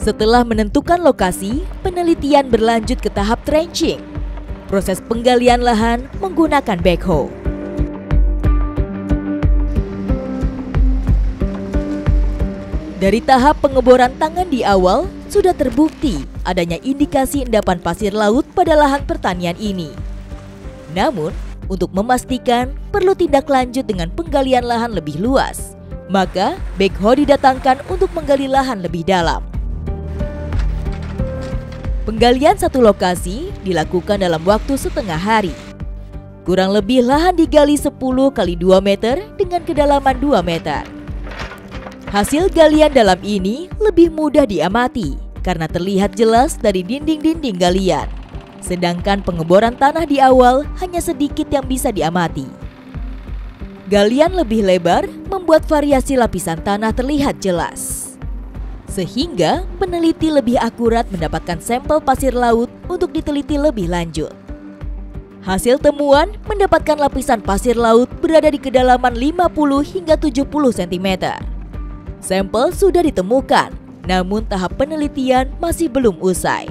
Setelah menentukan lokasi, penelitian berlanjut ke tahap trenching. Proses penggalian lahan menggunakan backhoe. Dari tahap pengeboran tangan di awal, sudah terbukti adanya indikasi endapan pasir laut pada lahan pertanian ini. Namun, untuk memastikan perlu tindak lanjut dengan penggalian lahan lebih luas, maka backhoe didatangkan untuk menggali lahan lebih dalam. Penggalian satu lokasi dilakukan dalam waktu setengah hari. Kurang lebih lahan digali 10 kali 2 meter dengan kedalaman 2 meter. Hasil galian dalam ini lebih mudah diamati karena terlihat jelas dari dinding-dinding galian. Sedangkan pengeboran tanah di awal hanya sedikit yang bisa diamati. Galian lebih lebar membuat variasi lapisan tanah terlihat jelas. Sehingga peneliti lebih akurat mendapatkan sampel pasir laut untuk diteliti lebih lanjut. Hasil temuan mendapatkan lapisan pasir laut berada di kedalaman 50 hingga 70 cm. Sampel sudah ditemukan, namun tahap penelitian masih belum usai.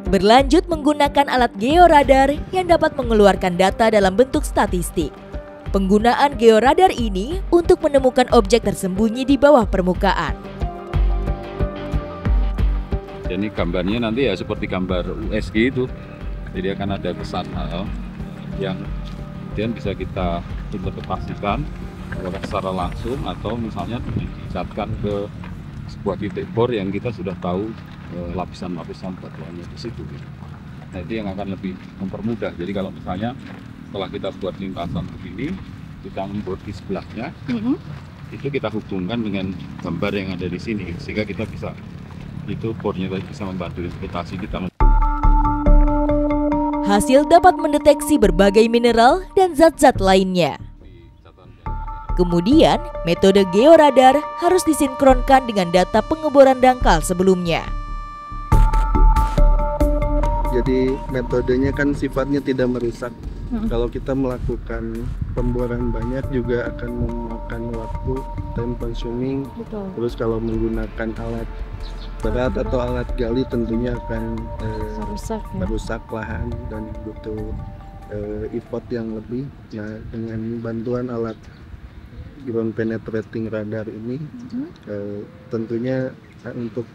Berlanjut menggunakan alat georadar yang dapat mengeluarkan data dalam bentuk statistik. Penggunaan georadar ini untuk menemukan objek tersembunyi di bawah permukaan. Jadi gambarnya nanti ya seperti gambar USG itu. Jadi akan ada kesan yang kemudian bisa kita interpretasikan secara langsung atau misalnya dicatkan ke sebuah titik bor yang kita sudah tahu lapisan-lapisan batuannya di situ. Nah, itu yang akan lebih mempermudah. Jadi kalau misalnya setelah kita buat lintasan begini, kita membuat di sebelahnya, itu kita hubungkan dengan gambar yang ada di sini, sehingga kita bisa itu bornya bisa membantu interpretasi kita. Hasil dapat mendeteksi berbagai mineral dan zat-zat lainnya. Kemudian, metode georadar harus disinkronkan dengan data pengeboran dangkal sebelumnya. Jadi metodenya kan sifatnya tidak merusak. Kalau kita melakukan pemboran banyak juga akan memakan waktu, time consuming. Betul. Terus kalau menggunakan alat berat atau alat gali tentunya akan merusak lahan dan butuh effort yang lebih. Nah, dengan bantuan alat ground penetrating radar ini tentunya untuk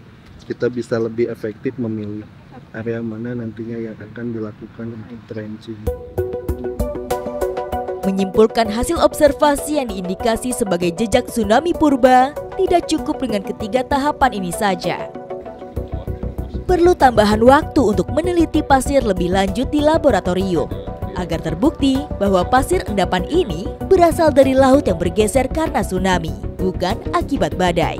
kita bisa lebih efektif memilih area mana nantinya yang akan dilakukan untuk trenching. Menyimpulkan hasil observasi yang diindikasi sebagai jejak tsunami purba tidak cukup dengan ketiga tahapan ini saja. Perlu tambahan waktu untuk meneliti pasir lebih lanjut di laboratorium agar terbukti bahwa pasir endapan ini berasal dari laut yang bergeser karena tsunami, bukan akibat badai.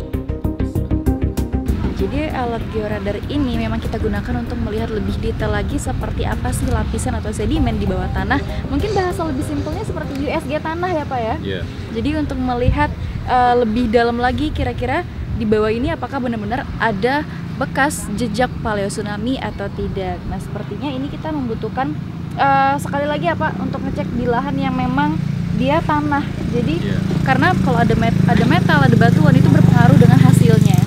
Jadi alat georadar ini memang kita gunakan untuk melihat lebih detail lagi seperti apa sih lapisan atau sedimen di bawah tanah. Mungkin bahasa lebih simpelnya seperti USG tanah ya Pak ya? Yeah. Jadi untuk melihat lebih dalam lagi kira-kira di bawah ini apakah benar-benar ada bekas jejak paleo tsunami atau tidak. Nah sepertinya ini kita membutuhkan sekali lagi ya Pak untuk ngecek di lahan yang memang dia tanah. Jadi karena kalau ada metal, ada batuan itu berpengaruh dengan hasilnya.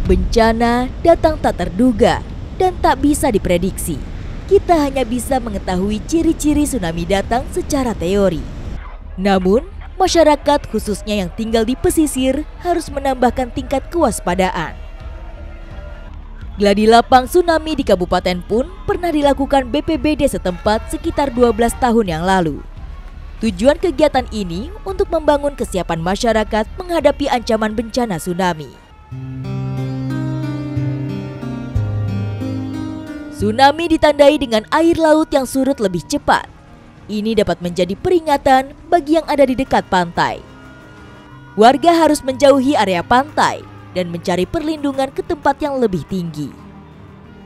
Bencana datang tak terduga dan tak bisa diprediksi. Kita hanya bisa mengetahui ciri-ciri tsunami datang secara teori. Namun, masyarakat khususnya yang tinggal di pesisir harus menambahkan tingkat kewaspadaan. Gladi lapang tsunami di kabupaten pun pernah dilakukan BPBD setempat sekitar 12 tahun yang lalu. Tujuan kegiatan ini untuk membangun kesiapan masyarakat menghadapi ancaman bencana tsunami. Tsunami ditandai dengan air laut yang surut lebih cepat. Ini dapat menjadi peringatan bagi yang ada di dekat pantai. Warga harus menjauhi area pantai dan mencari perlindungan ke tempat yang lebih tinggi.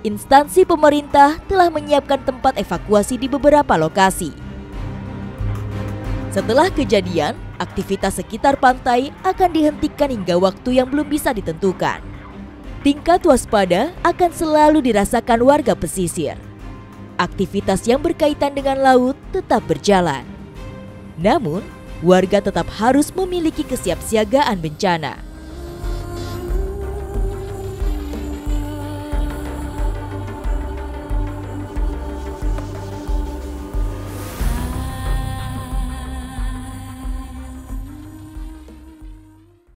Instansi pemerintah telah menyiapkan tempat evakuasi di beberapa lokasi. Setelah kejadian, aktivitas sekitar pantai akan dihentikan hingga waktu yang belum bisa ditentukan. Tingkat waspada akan selalu dirasakan warga pesisir. Aktivitas yang berkaitan dengan laut tetap berjalan. Namun, warga tetap harus memiliki kesiapsiagaan bencana.